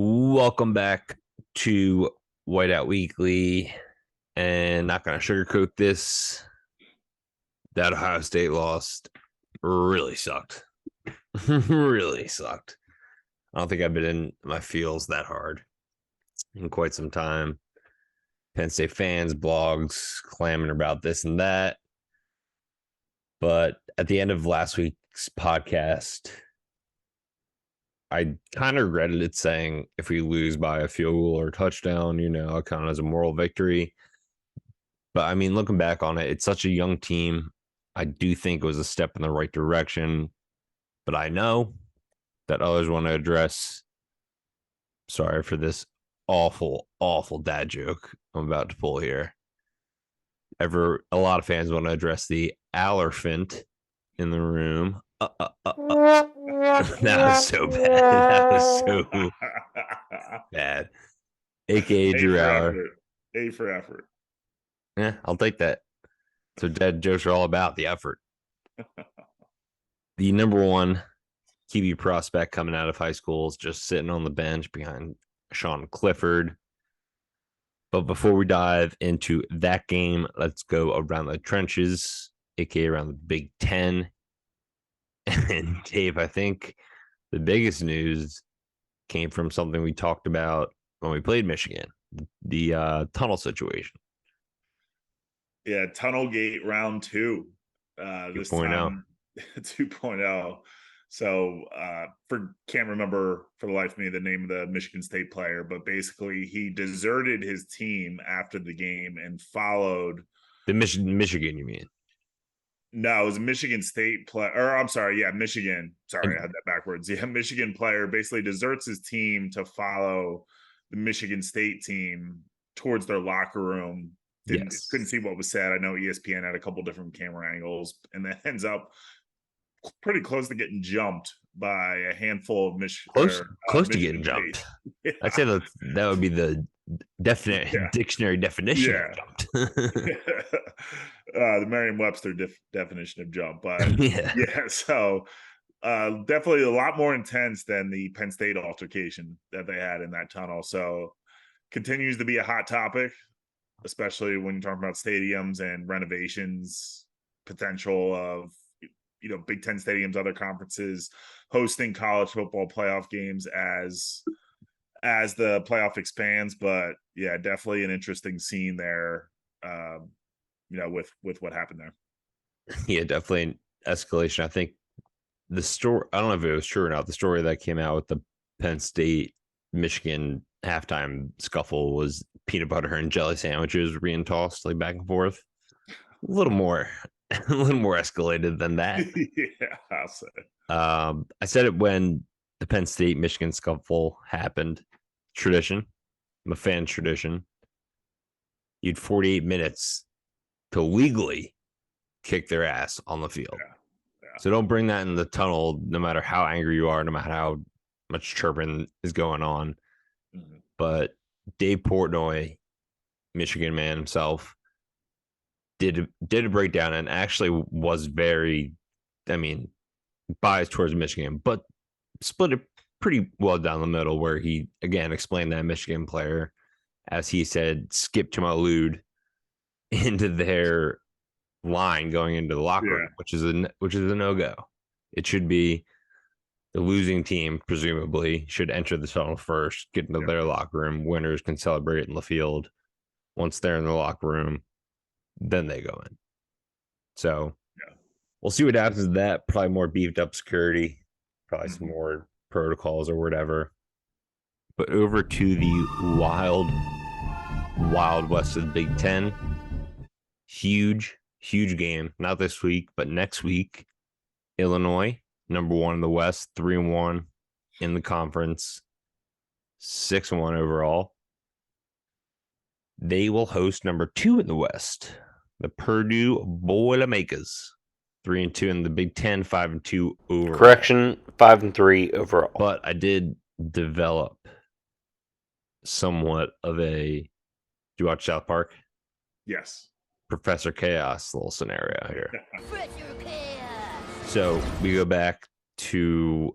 Welcome back to Whiteout Weekly. And not going to sugarcoat this. That Ohio State lost really sucked. Really sucked. I don't think I've been in my feels that hard in quite some time. Penn State fans, blogs clamoring about this and that. But at the end of last week's podcast, I kind of regretted it saying if we lose by a field goal or touchdown, it kind of as a moral victory. But I mean, looking back on it, it's such a young team. I do think it was a step in the right direction. But I know that others want to address. Sorry for this awful, awful dad joke I'm about to pull here. A lot of fans want to address the Allerfint in the room. That was so bad. That was so bad. AKA Drew Allar. A for effort. Yeah, I'll take that. So dad jokes are all about the effort. The number one QB prospect coming out of high school is just sitting on the bench behind Sean Clifford. But before we dive into that game, let's go around the trenches, aka around the Big Ten. And Dave, I think the biggest news came from something we talked about when we played Michigan, the tunnel situation. Yeah, Tunnel Gate round 2. This time 2.0. So can't remember for the life of me the name of the Michigan State player, but basically he deserted his team after the game and followed the Michigan, you mean? No, it was a Michigan State player. Or I'm sorry, yeah, Michigan. Sorry, I had that backwards. Yeah, Michigan player basically deserts his team to follow the Michigan State team towards their locker room. Couldn't see what was said. I know ESPN had a couple different camera angles, and then ends up pretty close to getting jumped by a handful of close to getting jumped. Yeah. I'd say that would be the dictionary definition of jumped. The Merriam-Webster definition of jump, but so definitely a lot more intense than the Penn State altercation that they had in that tunnel. So continues to be a hot topic, especially when you're talking about stadiums and renovations, potential of Big Ten stadiums, other conferences hosting college football playoff games as the playoff expands. But yeah, definitely an interesting scene there. With what happened there. Yeah, definitely an escalation. I think the story, I don't know if it was true or not, the story that came out with the Penn State Michigan halftime scuffle was peanut butter and jelly sandwiches being tossed like back and forth. A little more escalated than that. Yeah, I'll say. I said it when the Penn State Michigan scuffle happened. Tradition. I'm a fan tradition. You had 48 minutes to legally kick their ass on the field. Yeah. So don't bring that in the tunnel, no matter how angry you are, no matter how much chirping is going on. Mm-hmm. But Dave Portnoy, Michigan man himself, did a breakdown and actually was very, biased towards Michigan, but split it pretty well down the middle, where he again explained that Michigan player, as he said, skipped Tuimoloau into their line going into the locker room, which is a no-go. It should be the losing team, presumably, should enter the tunnel first, get into their locker room. Winners can celebrate in the field. Once they're in the locker room, then they go in. So we'll see what happens to that. Probably more beefed up security, probably some more protocols or whatever. But over to the wild west of the Big Ten. Huge game. Not this week, but next week. Illinois, number 1 in the West, 3-1 in the conference, 6-1 overall. They will host number 2 in the West, the Purdue Boilermakers, 3-2 in the Big Ten, 5-2 overall. Correction, 5-3 overall. But I did develop somewhat of a. Do you watch South Park? Yes. Professor Chaos little scenario here. So we go back to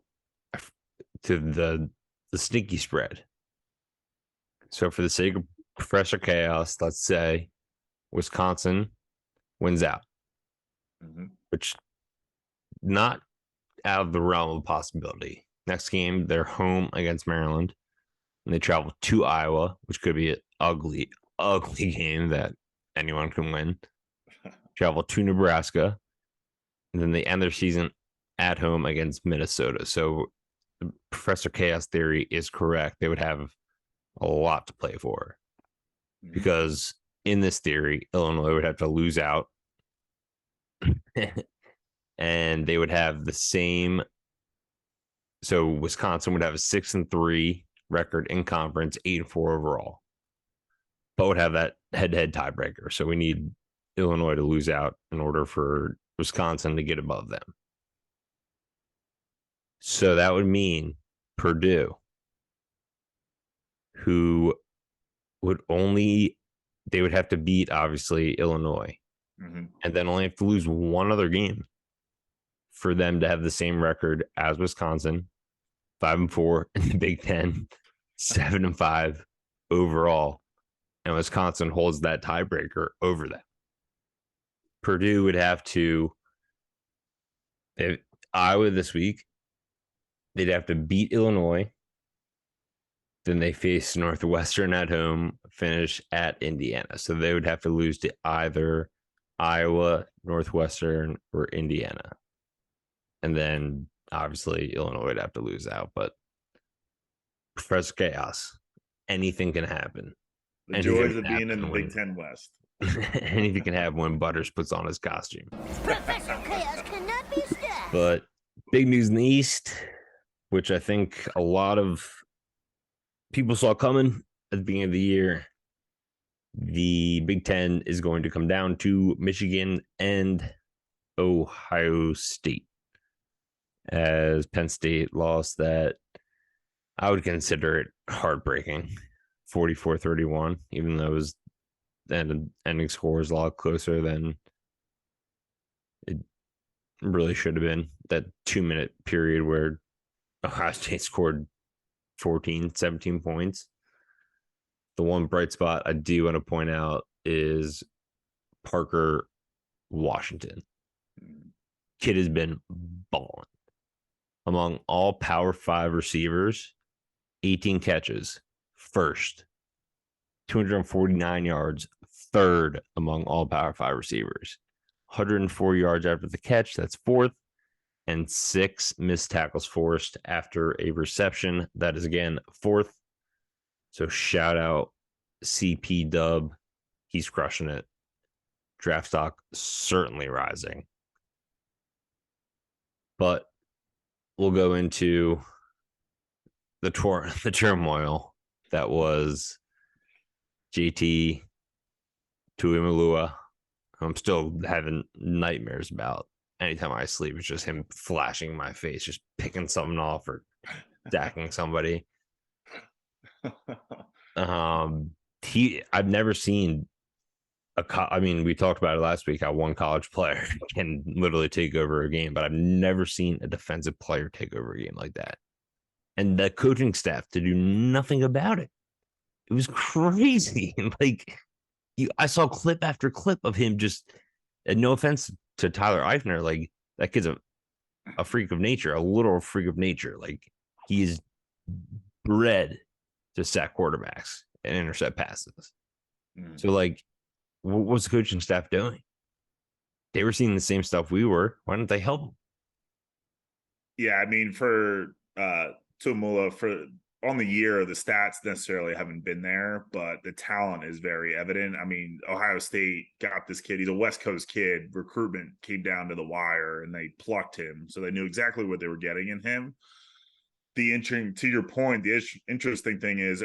the sneaky spread So for the sake of Professor Chaos, let's say Wisconsin wins out, which not out of the realm of possibility. Next game, they're home against Maryland, and they travel to Iowa, which could be an ugly, ugly game that anyone can win. Travel to Nebraska, and then they end their season at home against Minnesota. So Professor Chaos theory is correct. They would have a lot to play for because in this theory, Illinois would have to lose out and they would have the same. So Wisconsin would have a 6-3 record in conference, 8-4 overall, but would have that head-to-head tiebreaker. So we need Illinois to lose out in order for Wisconsin to get above them. So that would mean Purdue, who would they would have to beat, obviously, Illinois, and then only have to lose one other game for them to have the same record as Wisconsin, 5-4 in the Big Ten, 7-5 overall, and Wisconsin holds that tiebreaker over them. Purdue would have to, Iowa this week, they'd have to beat Illinois. Then they face Northwestern at home, finish at Indiana. So they would have to lose to either Iowa, Northwestern, or Indiana. And then obviously Illinois would have to lose out. But Professor Chaos, anything can happen. The joys of being in the Big Ten West. Anything can happen when Butters puts on his costume. Professor Chaos cannot be stopped. But big news in the East, which I think a lot of people saw coming at the beginning of the year. The Big Ten is going to come down to Michigan and Ohio State, as Penn State lost that. I would consider it heartbreaking, 44-31, even though it was the ending score is a lot closer than it really should have been. That 2-minute period where Ohio State scored 14, 17 points. The one bright spot I do want to point out is Parker Washington. Kid has been balling. Among all Power 5 receivers, 18 catches, first. 249 yards, third among all Power 5 receivers. 104 yards after the catch, that's fourth. And 6 missed tackles forced after a reception. That is, again, fourth. So shout out CP Dub. He's crushing it. Draft stock certainly rising. But we'll go into the turmoil that was JT Tuimoloau. I'm still having nightmares about. Anytime I sleep, it's just him flashing in my face, just picking something off or stacking somebody. I've never seen we talked about it last week how one college player can literally take over a game, but I've never seen a defensive player take over a game like that. And the coaching staff to do nothing about it. It was crazy. I saw clip after clip of him just, and no offense to Tyler Eifner, like that kid's a freak of nature, a literal freak of nature. Like he is bred to sack quarterbacks and intercept passes. So like, what was the coaching staff doing? They were seeing the same stuff we were. Why didn't they help them? Yeah, I mean, for Tuimoloau, on the year, the stats necessarily haven't been there, but the talent is very evident. I mean, Ohio State got this kid. He's a West Coast kid. Recruitment came down to the wire, and they plucked him. So they knew exactly what they were getting in him. To your point, the interesting thing is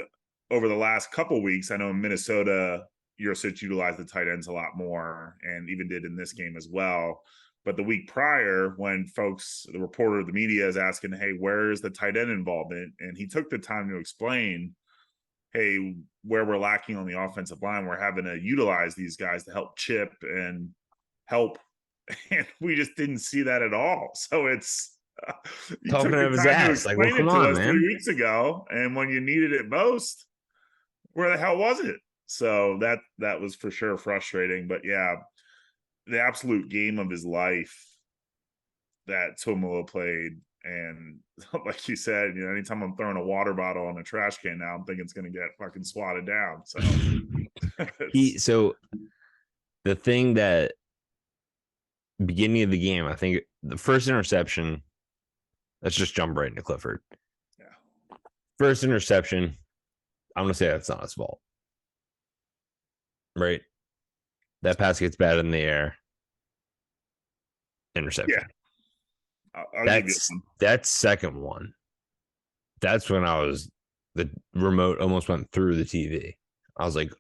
over the last couple weeks, I know in Minnesota, Yurcich utilized the tight ends a lot more and even did in this game as well. But the week prior, when the reporter, the media is asking, hey, where's the tight end involvement? And he took the time to explain, hey, where we're lacking on the offensive line, we're having to utilize these guys to help chip and help. And we just didn't see that at all. So it's talking out of his ass. Like, well, come on, man. 3 weeks ago. And when you needed it most, where the hell was it? So that was for sure frustrating. But yeah, the absolute game of his life that Tuimoloau played. And like you said, anytime I'm throwing a water bottle in a trash can now, I'm thinking it's going to get fucking swatted down. So So the thing that beginning of the game, I think the first interception, let's just jump right into Clifford. Yeah. First interception, I'm going to say that's not his fault. Right? That pass gets bad in the air. Interception. Yeah. I'll give you one. That second one. That's when the remote almost went through the TV. I was like,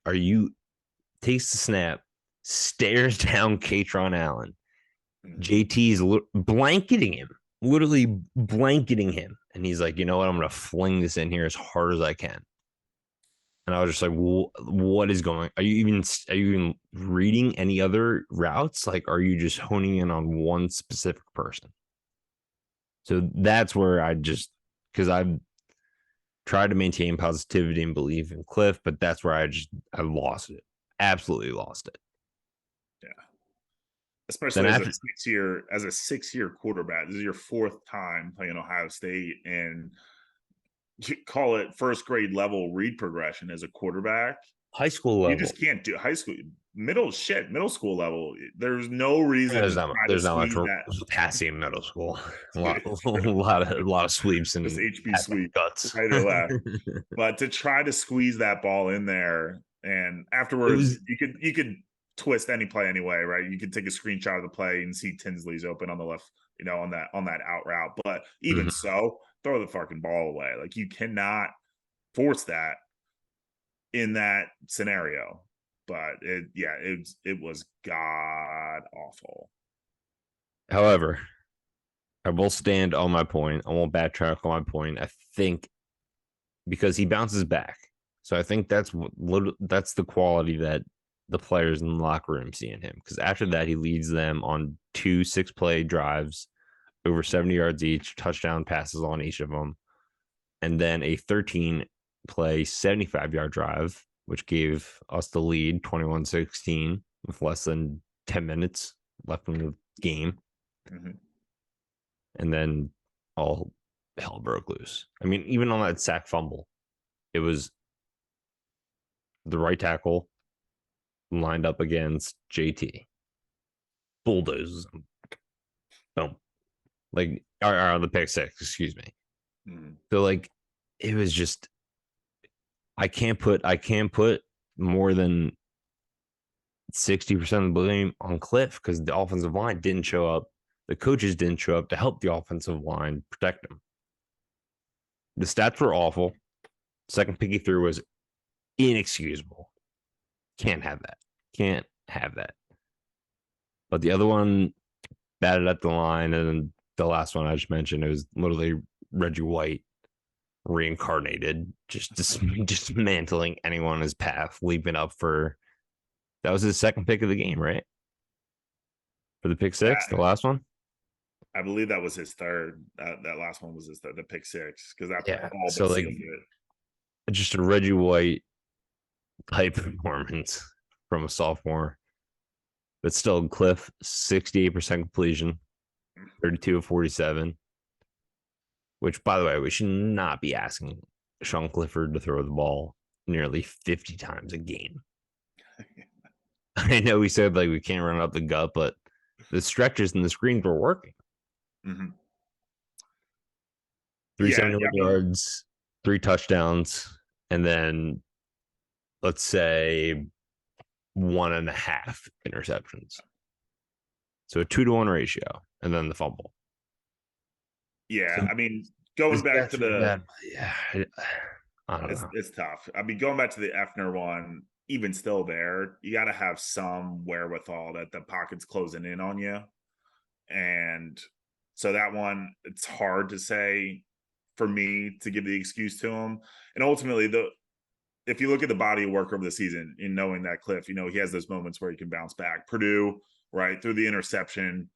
takes the snap, stares down Katron Allen. JT's blanketing him, literally blanketing him. And he's like, you know what? I'm going to fling this in here as hard as I can. And I was just like, what is going on? Are you even reading any other routes? Like, are you just honing in on one specific person? So that's where because I've tried to maintain positivity and belief in Cliff, but that's where I lost it. Absolutely lost it. Yeah. Especially as a 6-year quarterback. This is your 4th time playing Ohio State, and you call it first grade level read progression as a quarterback. High school level. You just can't do high school. Middle school level. There's no reason there's not much that. passing in middle school. A lot of sweeps and just HB sweep guts. Right or left. But to try to squeeze that ball in there, and afterwards you could twist any play anyway, right? You could take a screenshot of the play and see Tinsley's open on the left, on that out route. But even so, throw the fucking ball away. Like, you cannot force that in that scenario. But it was god awful. However, I will stand on my point. I won't backtrack on my point. I think because he bounces back. So I think that's the quality that the players in the locker room see in him. Because after that, he leads them on 2 6-play drives, over 70 yards each, touchdown passes on each of them, and then a 13-play 75-yard drive, which gave us the lead 21-16 with less than 10 minutes left in the game. And then all hell broke loose. I mean, even on that sack fumble, it was the right tackle lined up against JT. Bulldozes him. Boom. Like, or the pick six, excuse me. So, like, it was just, I can't put more than 60% of the blame on Cliff because the offensive line didn't show up. The coaches didn't show up to help the offensive line protect him. The stats were awful. Second pick he threw was inexcusable. Can't have that. But the other one batted at the line, and then the last one I just mentioned, it was literally Reggie White reincarnated, just dismantling anyone in his path, leaping up that was his second pick of the game, right? For the pick six, the last one? I believe that was his third. That last one was his third, the pick six, because that all so like just a Reggie White type performance from a sophomore. But still, Cliff, 68% completion, 32 of 47. Which, by the way, we should not be asking Sean Clifford to throw the ball nearly 50 times a game. I know we said like we can't run up the gut, but the stretches and the screens were working. 371 yards, 3 touchdowns, and then let's say 1.5 interceptions. So a 2-to-1 ratio, and then the fumble. Yeah, so, I mean, going back to the I don't know. It's tough. I mean, going back to the Effner one, even still there, you got to have some wherewithal that the pocket's closing in on you. And so that one, it's hard to say for me to give the excuse to him. And ultimately, if you look at the body of work over the season, in knowing that Cliff, he has those moments where he can bounce back. Purdue, right, through the interception,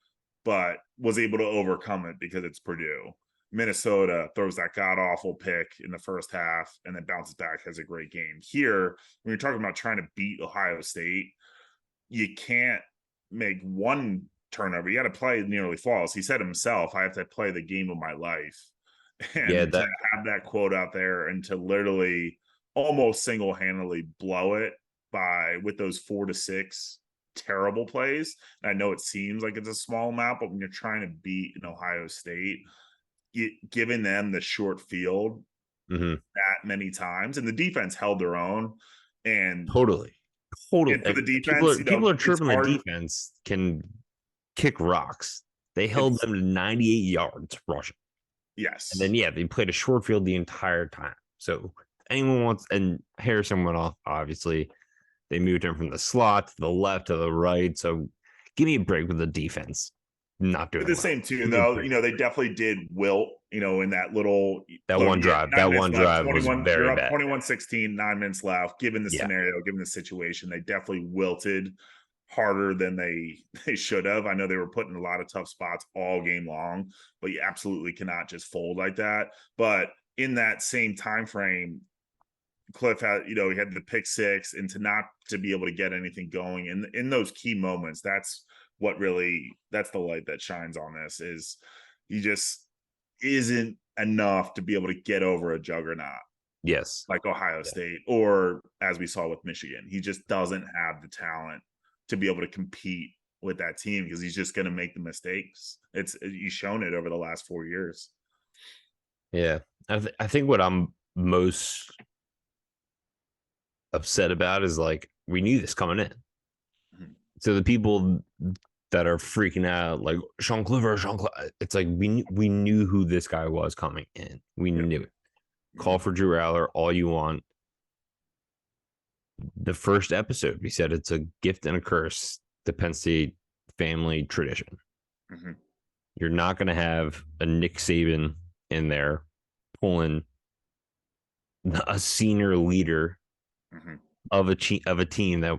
but was able to overcome it because it's Purdue. Minnesota throws that god-awful pick in the first half and then bounces back, has a great game. Here, when you're talking about trying to beat Ohio State, you can't make one turnover. You got to play nearly flawless. He said himself, I have to play the game of my life. And to have that quote out there and to literally almost single-handedly blow it with those 4 to 6 terrible plays. And I know it seems like it's a small amount, but when you're trying to beat an Ohio State, giving them the short field that many times, and the defense held their own. And totally. And for the defense, people are chirping the defense can kick rocks. They held them to 98 yards rushing. Yes. And then, they played a short field the entire time. So anyone wants, and Harrison went off, obviously. They moved him from the slot to the left to the right. So give me a break with the defense. Not doing the same too, though. They definitely did wilt, in that little one drive. That one drive was very bad. 21-16, 9 minutes left. Given the scenario, given the situation, they definitely wilted harder than they should have. I know they were put in a lot of tough spots all game long, but you absolutely cannot just fold like that. But in that same time frame, Cliff had, he had the pick 6, and to be able to get anything going in those key moments, that's the light that shines on this. Is he just isn't enough to be able to get over a juggernaut. Yes. Like Ohio State, or as we saw with Michigan, he just doesn't have the talent to be able to compete with that team because he's just going to make the mistakes. He's shown it over the last 4 years. Yeah. I think what I'm most upset about is we knew this coming in. So the people that are freaking out, like Sean Clifford, it's like we knew who this guy was coming in. We knew it. Call for Drew Allar all you want. The first episode, we said it's a gift and a curse, the Penn State family tradition. You're not going to have a Nick Saban in there pulling a senior leader of a team that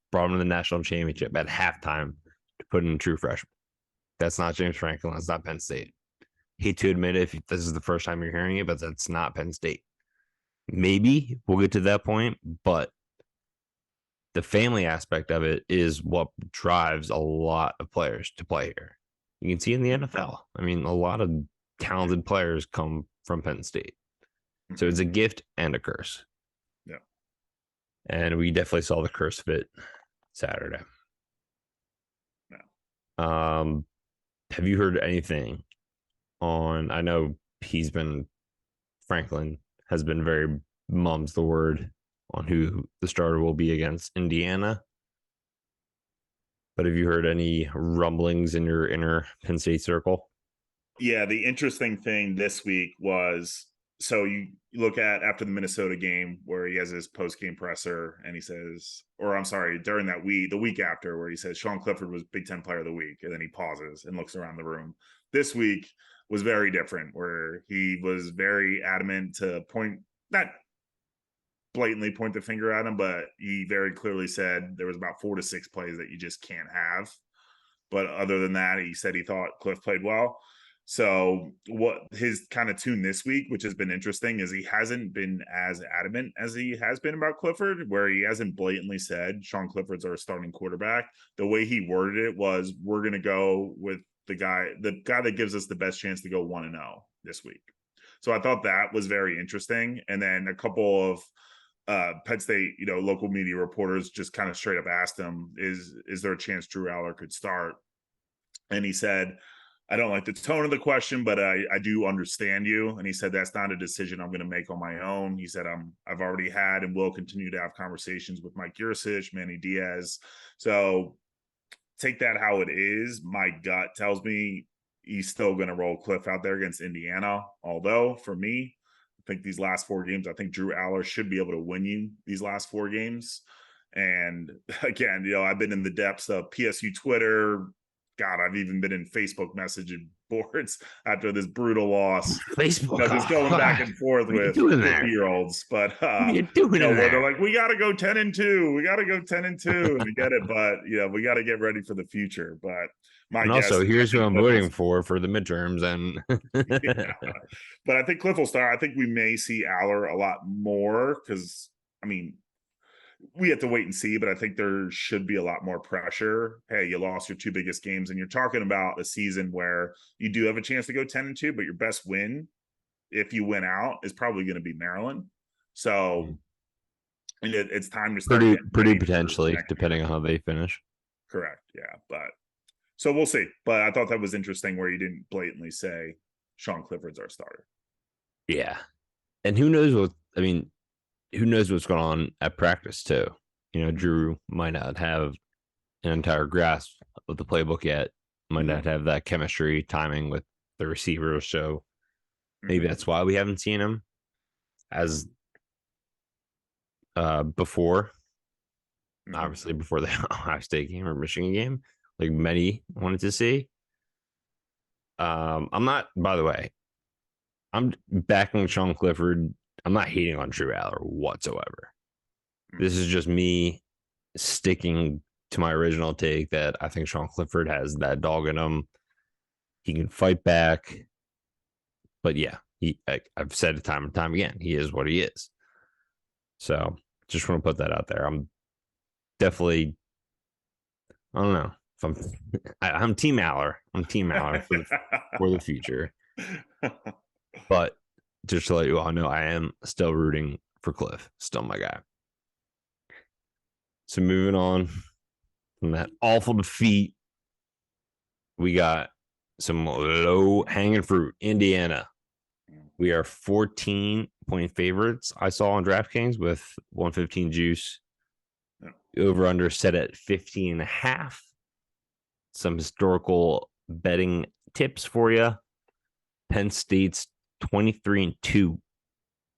brought him to the national championship at halftime to put in a true freshman. That's not James Franklin. That's not Penn State. Hate to admit it if this is the first time you're hearing it, but that's not Penn State. Maybe we'll get to that point, but the family aspect of it is what drives a lot of players to play here. You can see in the NFL. I mean, a lot of talented players come from Penn State. So it's a gift and a curse. Yeah. And we definitely saw the curse fit Saturday. Yeah. Have you heard anything on, I know Franklin has been very mum's the word on who the starter will be against Indiana. But have you heard any rumblings in your inner Penn State circle? Yeah, the interesting thing this week was, so you look at after the Minnesota game where he has his post-game presser and he says, during that week, the week after, where he says Sean Clifford was Big Ten Player of the Week, and then he pauses and looks around the room. This week was very different, where he was very adamant to not blatantly point the finger at him, but he very clearly said there was about 4 to 6 plays that you just can't have. But other than that, he said he thought Cliff played well. So what his kind of tune this week, which has been interesting, is he hasn't been as adamant as he has been about Clifford, where he hasn't blatantly said Sean Clifford's our starting quarterback. The way he worded it was, we're going to go with the guy that gives us the best chance to go 1-0 this week. So I thought that was very interesting. And then a couple of Penn State, local media reporters just kind of straight up asked him, is there a chance Drew Allar could start? And he said, I don't like the tone of the question, but I do understand you. And he said, that's not a decision I'm going to make on my own. He said, I've already had and will continue to have conversations with Mike Yurcich, Manny Diaz. So take that how it is. My gut tells me he's still going to roll Cliff out there against Indiana. Although for me, I think these last 4 games, I think Drew Allar should be able to win you these last 4 games. And again, I've been in the depths of PSU Twitter, God, I've even been in Facebook messaging boards after this brutal loss. Facebook, Just going back and forth with 50-year-olds, but what are you doing where they're like, we got to go 10-2, we got to go 10-2, and we get it, but we got to get ready for the future. But and also, here's who I'm voting for the midterms, and yeah. But I think Cliff will start. I think we may see Allar a lot more because, I mean, we have to wait and see, but I think there should be a lot more pressure. Hey, you lost your 2 biggest games, and you're talking about a season where you do have a chance to go 10-2, but your best win, if you win out, is probably going to be Maryland. So it's time to start. Pretty potentially, depending on how they finish. Correct. Yeah. But so we'll see. But I thought that was interesting where you didn't blatantly say Sean Clifford's our starter. Yeah. And who knows who knows what's going on at practice too. Drew might not have an entire grasp of the playbook yet, might not have that chemistry, timing with the receivers. So maybe that's why we haven't seen him as before. Obviously, before the Ohio State game or Michigan game, like many wanted to see. I'm not, by the way, I'm backing Sean Clifford. I'm not hating on Drew Allar whatsoever. This is just me sticking to my original take that I think Sean Clifford has that dog in him. He can fight back. But yeah, I've said it time and time again, he is what he is. So just want to put that out there. I'm definitely, I don't know. I'm Team Allar. I'm Team Allar for the future. But just to let you all know, I am still rooting for Cliff. Still my guy. So moving on from that awful defeat, we got some low-hanging fruit. Indiana. We are 14-point favorites. I saw on DraftKings with 115 juice. Over-under set at 50.5. Some historical betting tips for you. Penn State's 23-2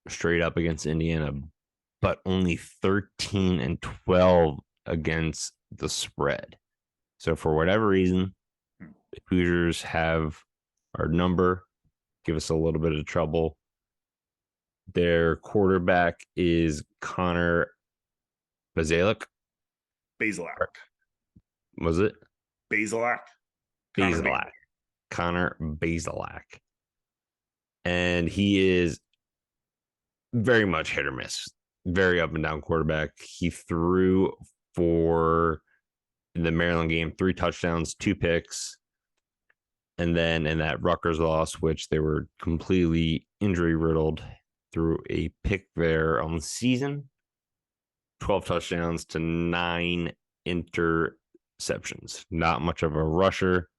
straight up against Indiana, but only 13-12 against the spread. So for whatever reason, the Hoosiers have our number, give us a little bit of trouble. Their quarterback is Connor Bazelak. Was it? Bazelak. Connor Bazelak. And he is very much hit or miss. Very up and down quarterback. He threw for in the Maryland game 3 touchdowns, 2 picks. And then in that Rutgers loss, which they were completely injury riddled, threw a pick there on the season. 12 touchdowns to 9 interceptions. Not much of a rusher.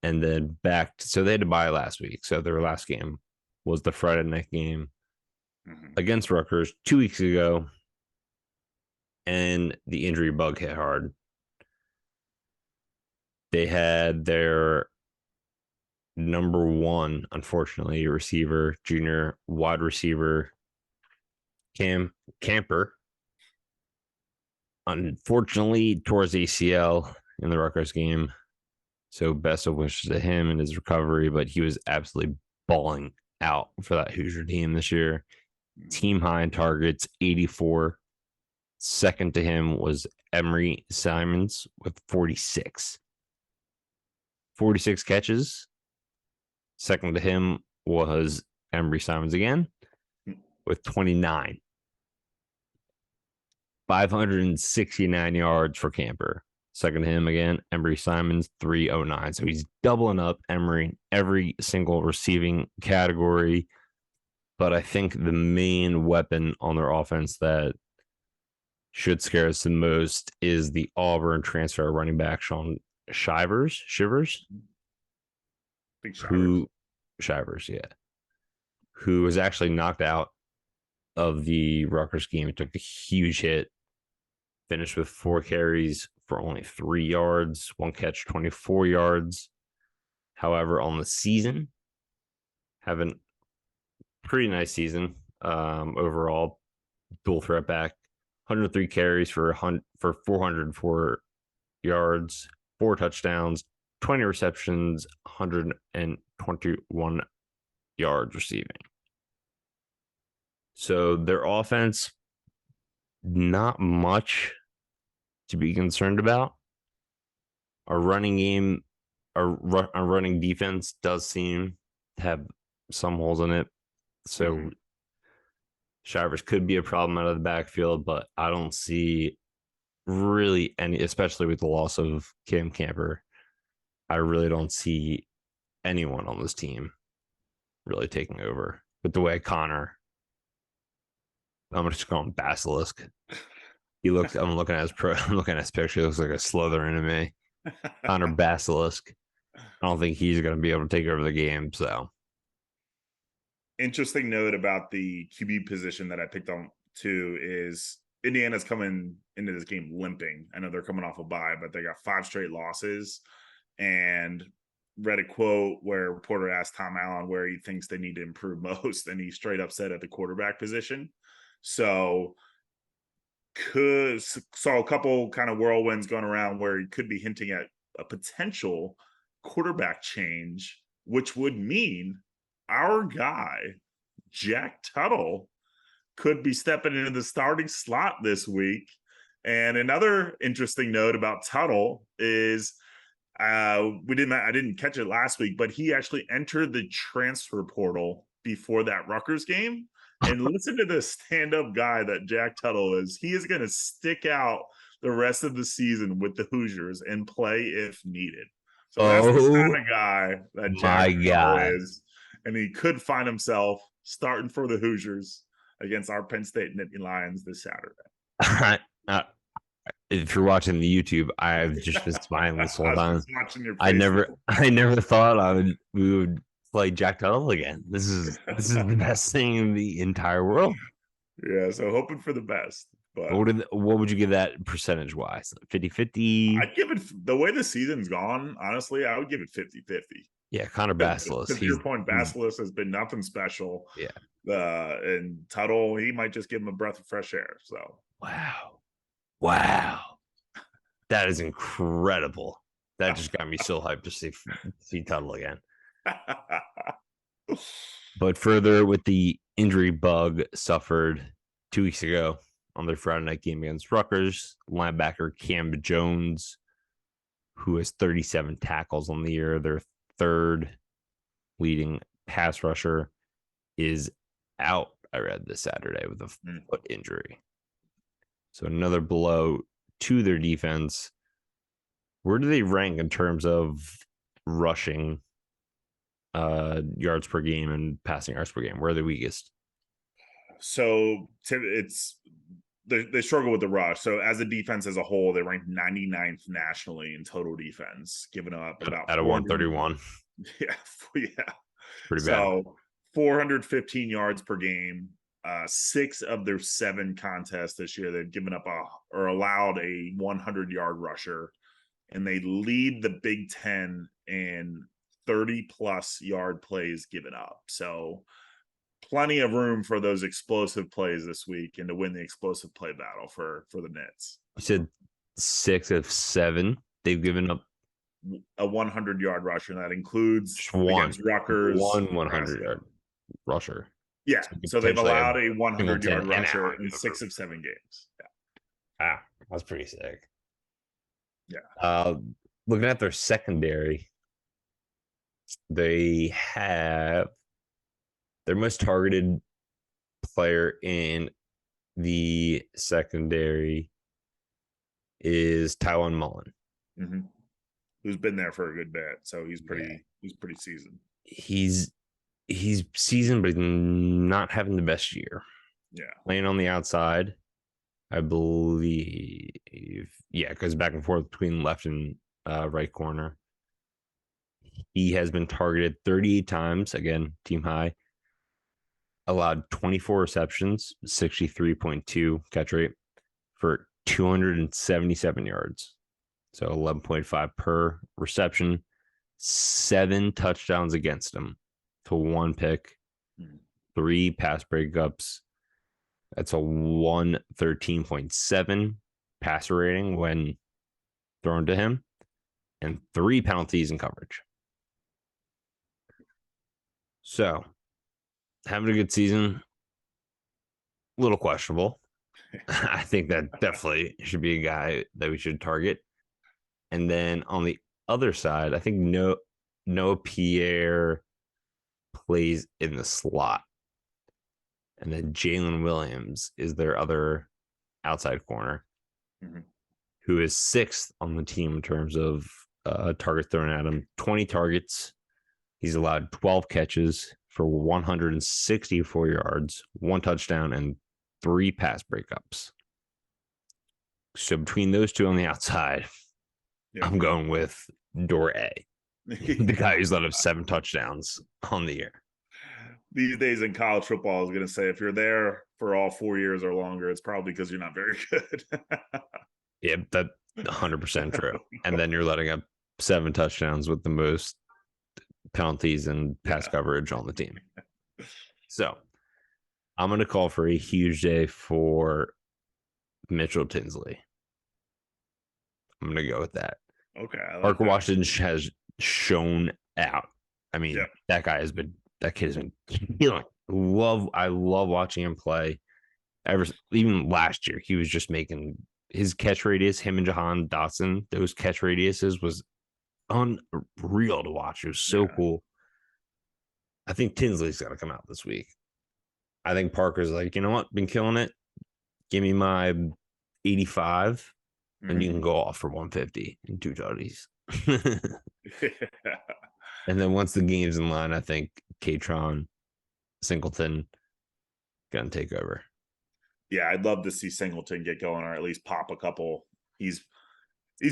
And then so they had to bye last week. So their last game was the Friday night game against Rutgers 2 weeks ago. And the injury bug hit hard. They had their number 1, unfortunately, receiver, junior wide receiver, Camper. Unfortunately, tore his ACL in the Rutgers game. So best of wishes to him and his recovery, but he was absolutely balling out for that Hoosier team this year. Team high in targets, 84. Second to him was Emery Simons with 46. 46 catches. Second to him was Emery Simons again with 29. 569 yards for Camper. Second to him again, Emery Simons, 309. So he's doubling up Emery in every single receiving category. But I think the main weapon on their offense that should scare us the most is the Auburn transfer running back, Sean Shivers. Shivers, yeah. Who was actually knocked out of the Rutgers game. He took a huge hit. Finished with 4 carries for only 3 yards, 1 catch, 24 yards. However, on the season, having a pretty nice season overall. Dual threat back, 103 carries for 404 yards, 4 touchdowns, 20 receptions, 121 yards receiving. So their offense, not much to be concerned about. Our running game, our running defense does seem to have some holes in it. So Shivers could be a problem out of the backfield, but I don't see really any, especially with the loss of Cam Camper. I really don't see anyone on this team really taking over. With the way Connor, I'm just calling him Basilisk. He looks. I'm looking at his picture. He looks like a Slytherin to me. Connor Basilisk. I don't think he's going to be able to take over the game. So, interesting note about the QB position that I picked on too is Indiana's coming into this game limping. I know they're coming off a bye, but they got 5 straight losses. And read a quote where a reporter asked Tom Allen where he thinks they need to improve most, and he straight up said at the quarterback position. So saw a couple kind of whirlwinds going around where he could be hinting at a potential quarterback change, which would mean our guy, Jack Tuttle, could be stepping into the starting slot this week. And another interesting note about Tuttle is I didn't catch it last week, but he actually entered the transfer portal before that Rutgers game. And listen to this stand-up guy that Jack Tuttle is. He is going to stick out the rest of the season with the Hoosiers and play if needed. So that's the kind of guy that Jack Tuttle is. And he could find himself starting for the Hoosiers against our Penn State Nittany Lions this Saturday. If you're watching the YouTube, I've just been smiling this whole time. I never thought we would play Jack Tuttle again. This is the best thing in the entire world. Yeah, so hoping for the best. But what would you give that percentage wise? 50-50? I'd give it, the way the season's gone, honestly, I would give it 50-50. Yeah, Connor Basilisk. To your point, Basilisk has been nothing special. Yeah. And Tuttle, he might just give him a breath of fresh air. So Wow. That is incredible. That just got me so hyped to see Tuttle again. But further, with the injury bug suffered 2 weeks ago on their Friday night game against Rutgers, linebacker Cam Jones, who has 37 tackles on the year, their third leading pass rusher, is out, I read this Saturday, with a foot injury. So another blow to their defense. Where do they rank in terms of rushing yards per game and passing yards per game? Where are the weakest? So they struggle with the rush. So as a defense as a whole, they rank 99th nationally in total defense, giving up about out of 131. Yeah. Pretty bad. So 415 yards per game. 6 of their 7 contests this year, they've given up or allowed a 100-yard rusher, and they lead the Big Ten in 30-plus yard plays given up. So plenty of room for those explosive plays this week and to win the explosive play battle for the Nits. You said 6 of 7 they've given up a 100-yard rusher, and that includes against Rutgers, one 100-yard rusher. Yeah, so they've allowed a 100-yard rusher in 6 of 7 games. Yeah, that's pretty sick. Yeah. Looking at their secondary, they have their most targeted player in the secondary is Tywan Mullen, who's been there for a good bit, so he's pretty seasoned. He's seasoned, but not having the best year. Yeah. Playing on the outside, I believe. Yeah, it goes back and forth between left and right corner. He has been targeted 38 times, again, team high. Allowed 24 receptions, 63.2 catch rate for 277 yards. So 11.5 per reception, 7 touchdowns against him. To 1 pick, 3 pass breakups. That's a 113.7 passer rating when thrown to him. and 3 penalties in coverage. So, having a good season, a little questionable. I think that definitely should be a guy that we should target. And then on the other side, I think Noah Pierre plays in the slot. And then Jalen Williams is their other outside corner, who is 6th on the team in terms of targets thrown at him. 20 targets. He's allowed 12 catches for 164 yards, 1 touchdown, and 3 pass breakups. So between those two on the outside, I'm going with Door A, the guy who's led up 7 touchdowns on the year. These days in college football, I was going to say, if you're there for all 4 years or longer, it's probably because you're not very good. Yeah, that's 100% true. And then you're letting up 7 touchdowns with the most penalties and pass coverage on the team. So I'm going to call for a huge day for Mitchell Tinsley. I'm going to go with that. Okay. Parker Washington has shown out. I mean, that kid has been killing. I love watching him play. Even last year, he was just making his catch radius, him and Jahan Dotson, those catch radiuses was unreal to watch. It was so cool. I think Tinsley's got to come out this week. I think Parker's like, you know what? Been killing it. Give me my 85, and you can go off for 150 and 2 tutties. And then once the game's in line, I think Katron Singleton gonna take over. Yeah, I'd love to see Singleton get going, or at least pop a couple. He's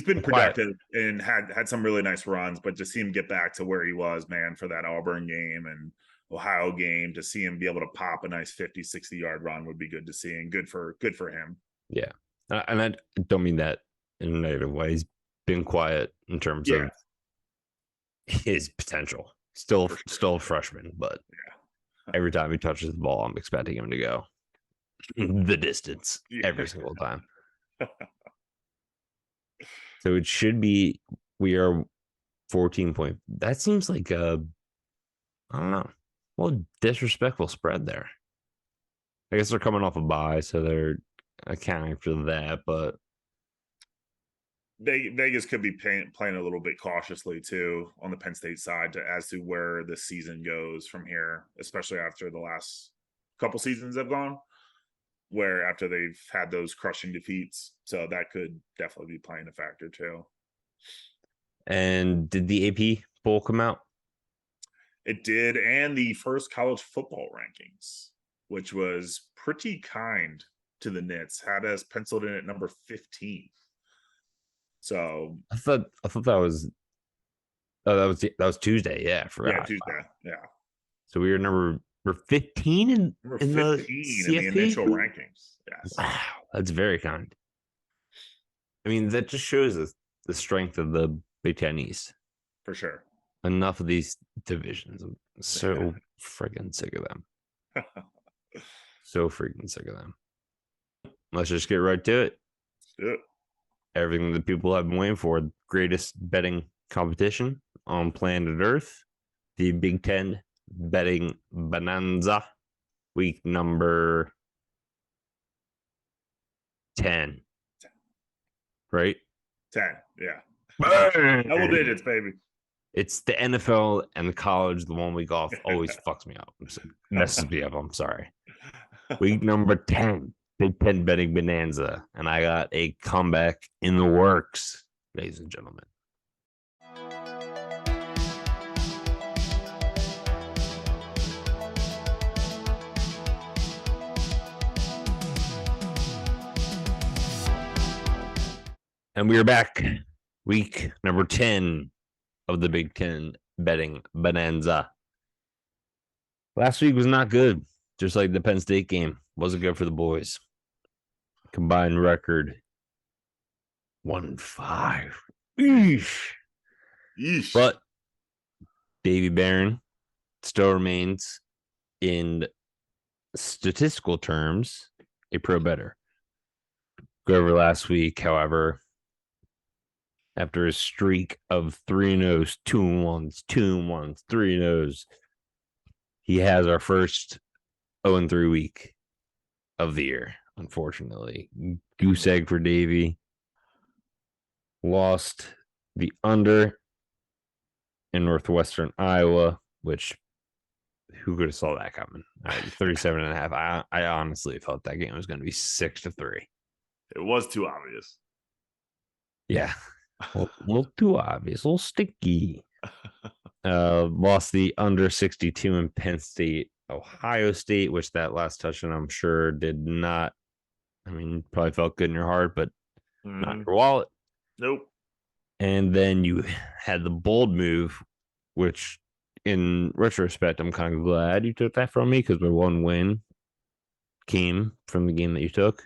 been productive and had some really nice runs, but to see him get back to where he was, man, for that Auburn game and Ohio game, to see him be able to pop a nice 50, 60-yard run would be good to see, and good for him. Yeah. And I don't mean that in a negative way. He's been quiet in terms of his potential. Still a freshman, but every time he touches the ball, I'm expecting him to go the distance every single time. So it should be, we are 14 point. That seems like I don't know, well, disrespectful spread there. I guess they're coming off a bye, so they're accounting for that, but Vegas could be playing a little bit cautiously too on the Penn State side as to where the season goes from here, especially after the last couple seasons have gone, where after they've had those crushing defeats. So that could definitely be playing a factor too. And did the AP poll come out? It did, and the first college football rankings, which was pretty kind to the Nits, had us penciled in at number 15. So I thought that was that was Tuesday. Yeah, I forgot. Tuesday. Yeah. So we were 15 in the initial rankings. Yes. Wow, that's very kind. I mean, that just shows us the strength of the Big Ten East. For sure. Enough of these divisions. I'm so freaking sick of them. So freaking sick of them. Let's just get right to it. Let's do it. Everything that people have been waiting for, the greatest betting competition on planet Earth, the Big Ten betting bonanza, week number 10. Right? 10, yeah. Double digits, baby. It's the NFL and the college, the 1 week off always fucks me up. Messes me up. I'm sorry. Week number 10. Big Ten betting bonanza, and I got a comeback in the works, ladies and gentlemen. And we are back, week number 10 of the Big Ten betting bonanza. Last week was not good, just like the Penn State game. Wasn't good for the boys. Combined record 1-5. Eesh. But Davy Barron still remains, in statistical terms, a pro bettor. Go over last week, however, after a streak of 3-0s, 2-1s, 2-1s, 3-0s. He has our first 0-3 week of the year, unfortunately. Goose egg for Davey. Lost the under in Northwestern Iowa, which who could have saw that coming? 37.5. I honestly thought that game was going to be 6-3. It was too obvious. Yeah. A little too obvious, a little sticky. Lost the under 62 in Penn State, Ohio State, which that last touchdown I'm sure did not. I mean, probably felt good in your heart, but not in your wallet. Nope. And then you had the bold move, which in retrospect, I'm kind of glad you took that from me because my one win came from the game that you took,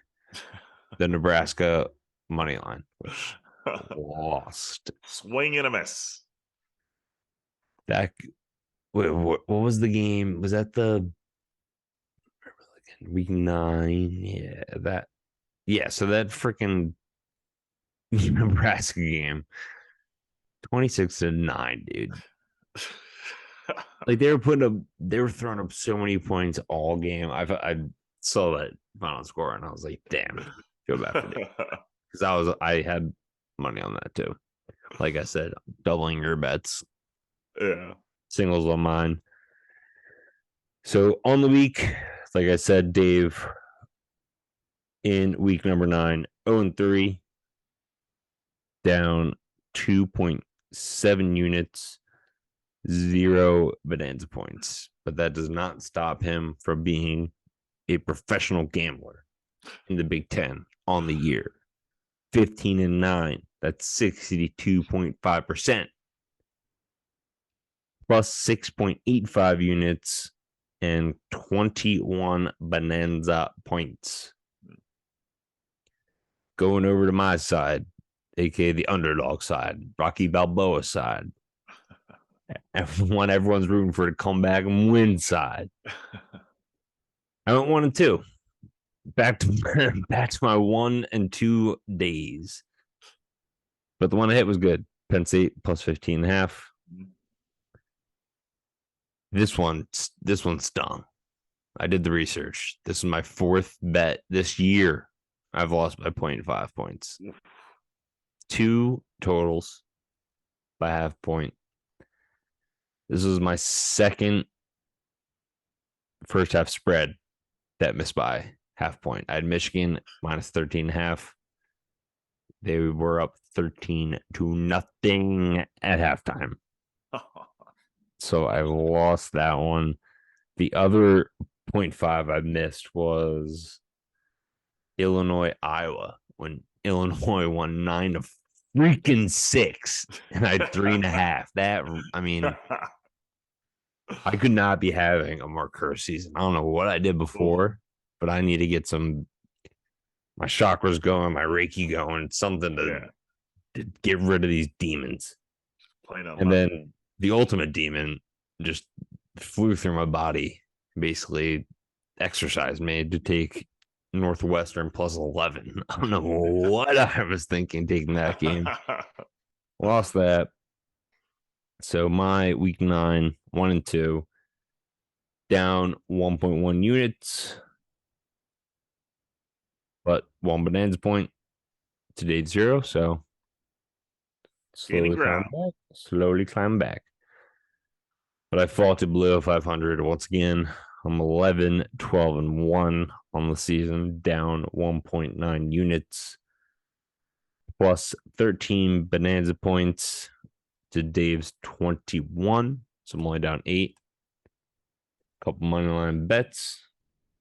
the Nebraska money line, which lost. Swing and a miss. That what was the game? Was that the week 9? Yeah, that. Yeah, so that freaking Nebraska game, 26-9, dude. Like they were throwing up so many points all game. I saw that final score and I was like, damn, feel bad for me because I had money on that too. Like I said, doubling your bets. Yeah. Singles on mine. So on the week, like I said, Dave, in week number 9, 0-3, down 2.7 units, 0 Bonanza points. But that does not stop him from being a professional gambler in the Big Ten on the year. 15-9. That's 62.5%. Plus 6.85 units and 21 Bonanza points. Going over to my side, aka the underdog side, Rocky Balboa side. Everyone's rooting for to come back and win side. I went 1-2. Back to my 1 and 2 days. But the one I hit was good. Penn State plus 15.5. This one stung. I did the research. This is my 4th bet this year. I've lost by 0.5 points. 2 totals by half point. This was my second first half spread that missed by half point. I had Michigan minus 13.5. They were up 13-0 at halftime. So I lost that one. The other 0.5 I missed was Illinois, Iowa, when Illinois won 9-6, and I had 3.5. That, I mean, I could not be having a more cursed season. I don't know what I did before, but I need to get my chakras going, my Reiki going, something to get rid of these demons. And then the ultimate demon just flew through my body, basically exercised me to take Northwestern plus 11. I don't know what I was thinking taking that game. Lost that. So my week 9, 1-2, down 1.1 units, but 1 Bonanza point. Today 0. So slowly climb back. But I fought to below 500 once again. I'm 11, 12, and 1 on the season, down 1.9 units, plus 13 Bonanza points to Dave's 21. So I'm only down 8. Couple money line bets,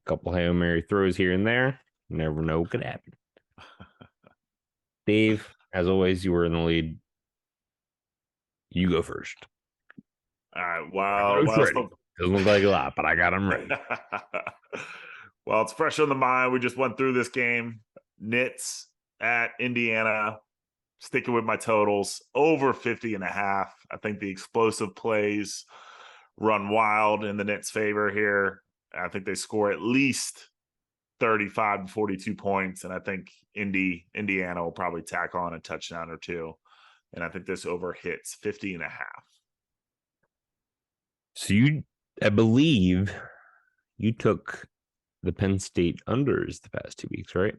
couple Hail Mary throws here and there. You never know what could happen. Dave, as always, you were in the lead. You go first. All right. Wow. Doesn't look like a lot, but I got him ready. Well, it's fresh on the mind. We just went through this game. Nits at Indiana. Sticking with my totals. Over 50.5. I think the explosive plays run wild in the Nits' favor here. I think they score at least 35 to 42 points. And I think Indiana will probably tack on a touchdown or two. and I think this over hits 50.5. So I believe you took the Penn State unders the past 2 weeks, right?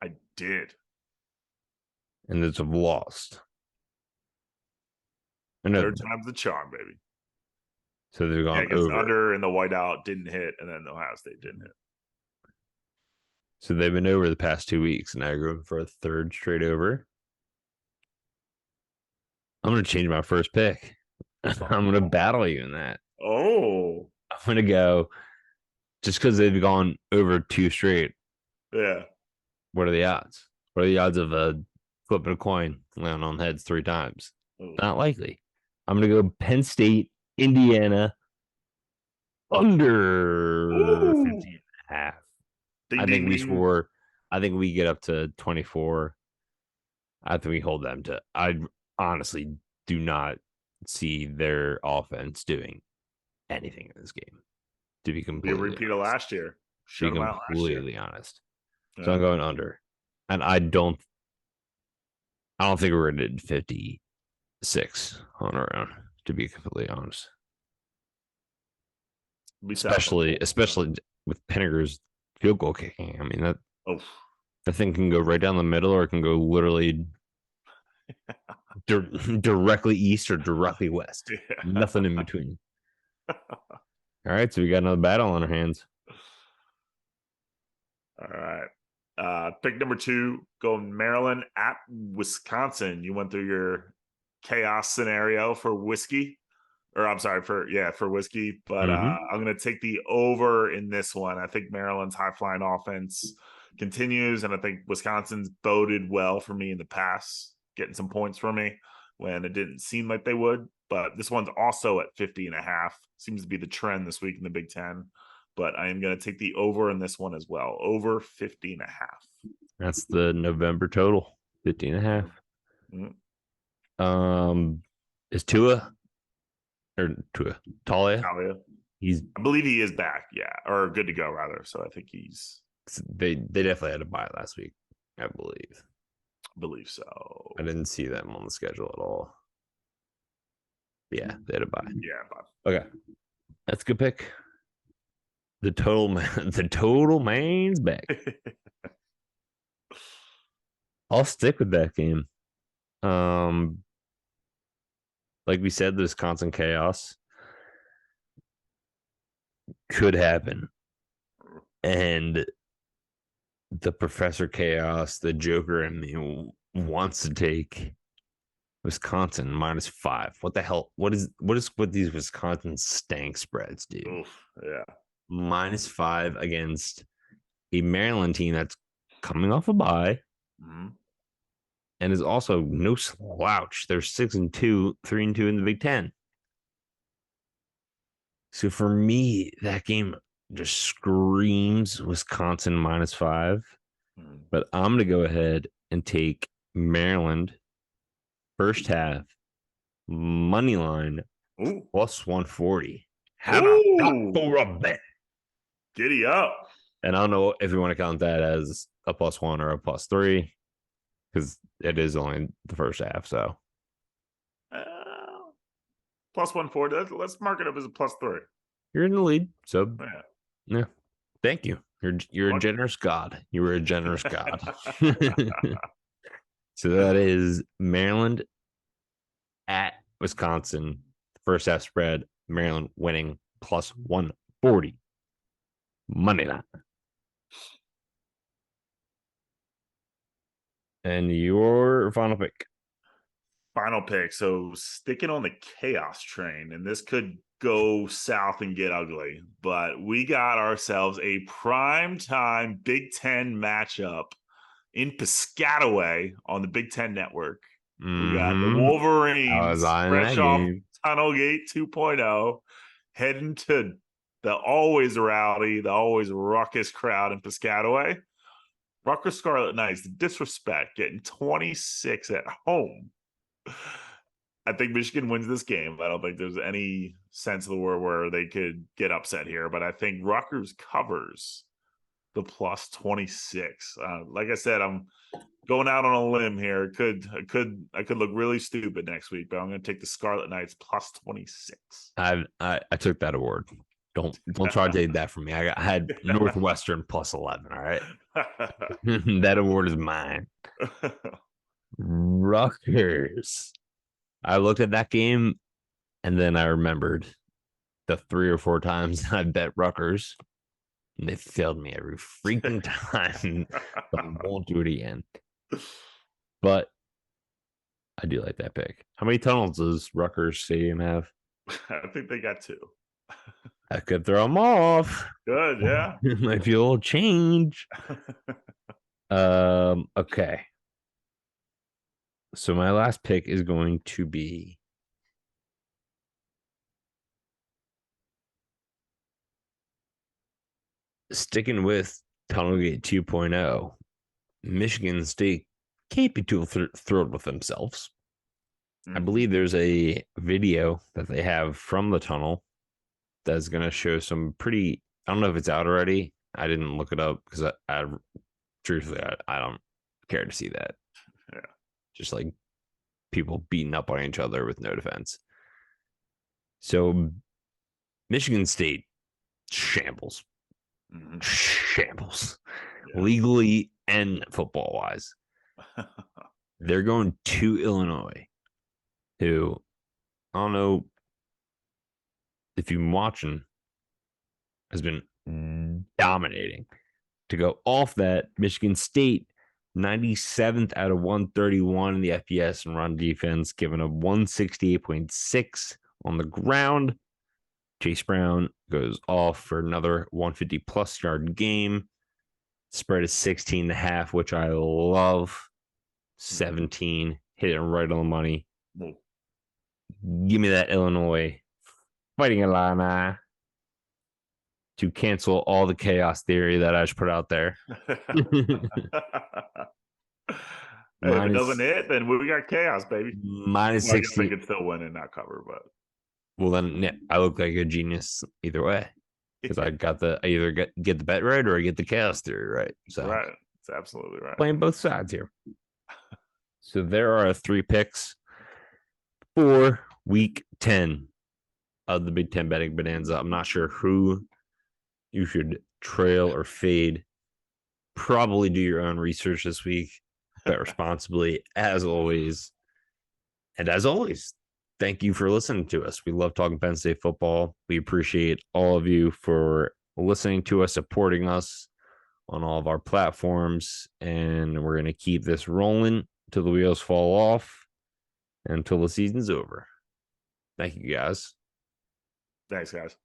I did. And those have lost. I know. Third time's the charm, baby. So they've gone because over. under and the whiteout didn't hit, and then Ohio State didn't hit. So they've been over the past 2 weeks, and now you're going for a third straight over. I'm going to change my first pick. I'm going to battle you in that. Oh. I'm going to go just because they've gone over 2 straight. Yeah. What are the odds? What are the odds of flipping a coin, landing on heads 3 times? Ooh. Not likely. I'm going to go Penn State, Indiana, under 50.5. I think we score. I think we get up to 24. I think we hold them to. I honestly do not see their offense doing anything in this game. To be completely repeat of last year. To be completely honest. So I'm going under. And I don't think we're going to hit 56 on our own, to be completely honest. Especially with Penninger's field goal kicking. I mean, that thing can go right down the middle, or it can go literally directly east or directly west. Yeah. Nothing in between. All right, so we got another battle on our hands. All right. Pick number 2, going Maryland at Wisconsin. You went through your chaos scenario for whiskey. Or I'm sorry, for whiskey. But I'm going to take the over in this one. I think Maryland's high-flying offense continues, and I think Wisconsin's boded well for me in the past, getting some points for me when it didn't seem like they would. But this one's also at 50.5. Seems to be the trend this week in the Big Ten. But I am going to take the over in this one as well. Over 50.5. That's the November total, 50.5. Mm-hmm. Is Talia? I believe he is back, or good to go rather. So I think he's. They definitely had to buy it last week, I believe. Believe so. I didn't see them on the schedule at all. Yeah, they had to buy. Yeah, okay, that's a good pick. The total man's back. I'll stick with that game. Like we said, the Wisconsin chaos could happen. And the Professor Chaos, the Joker in me, wants to take Wisconsin -5. What the hell? What is what these Wisconsin stank spreads do? Oof, yeah. -5 against a Maryland team that's coming off a bye. And is also no slouch. They're 6-2, 3-2 in the Big Ten. So for me, that game just screams Wisconsin -5. But I'm going to go ahead and take Maryland first half money line +140. How about that for a bet? Giddy up. And I don't know if you want to count that as a +1 or a +3. Because it is only the first half, so +140. Let's mark it up as a +3. You're in the lead, so yeah. Thank you. You're a generous God. You were a generous God. So that is Maryland at Wisconsin. First half spread. Maryland winning +140. Money line. And your final pick. Final pick. So sticking on the chaos train, and this could go south and get ugly, but we got ourselves a primetime Big Ten matchup in Piscataway on the Big Ten Network. We got the Wolverines fresh off Tunnel Gate 2.0 heading to the always rowdy, the always ruckus crowd in Piscataway. Rutgers Scarlet Knights, the disrespect, getting 26 at home. I think Michigan wins this game. I don't think there's any sense of the world where they could get upset here, but I think Rutgers covers. the plus 26. Like I said, I'm going out on a limb here. I could look really stupid next week, but I'm going to take the Scarlet Knights plus 26. I took that award. Don't try to take that from me. I had Northwestern plus 11. All right, that award is mine. Rutgers. I looked at that game, and then I remembered the 3 or 4 times I bet Rutgers, and they failed me every freaking time. So I won't do it again. But I do like that pick. How many tunnels does Rutgers Stadium have? I think they got 2. I could throw them off. Good, yeah. It might be a little change. Okay. So my last pick is going to be sticking with Tunnelgate 2.0. Michigan State can't be too thrilled with themselves. I believe there's a video that they have from the tunnel that's going to show some pretty. I don't know if it's out already. I didn't look it up because I truthfully, I don't care to see that. Yeah. Just like people beating up on each other with no defense. So Michigan State shambles. Shambles. Yeah. Legally and football wise. They're going to Illinois, who I don't know if you've been watching, has been dominating. To go off that, Michigan State 97th out of 131 in the FPS and run defense, given a 168.6 on the ground. Chase Brown goes off for another 150 plus yard game. Spread is 16.5, which I love. 17, hit it right on the money. Give me that Illinois Fighting Illini to cancel all the chaos theory that I just put out there. Hey, if it doesn't hit, then we got chaos, baby. Minus 60. I could still win and not cover, but well, then yeah, I look like a genius either way because I either get the bet right or I get the chaos theory right. So right, it's absolutely right. Playing both sides here. So there are 3 picks for week 10 of the Big Ten betting bonanza. I'm not sure who you should trail or fade. Probably do your own research this week. Bet responsibly, as always. And as always, thank you for listening to us. We love talking Penn State football. We appreciate all of you for listening to us, supporting us on all of our platforms. And we're going to keep this rolling till the wheels fall off until the season's over. Thank you, guys. Thanks, guys.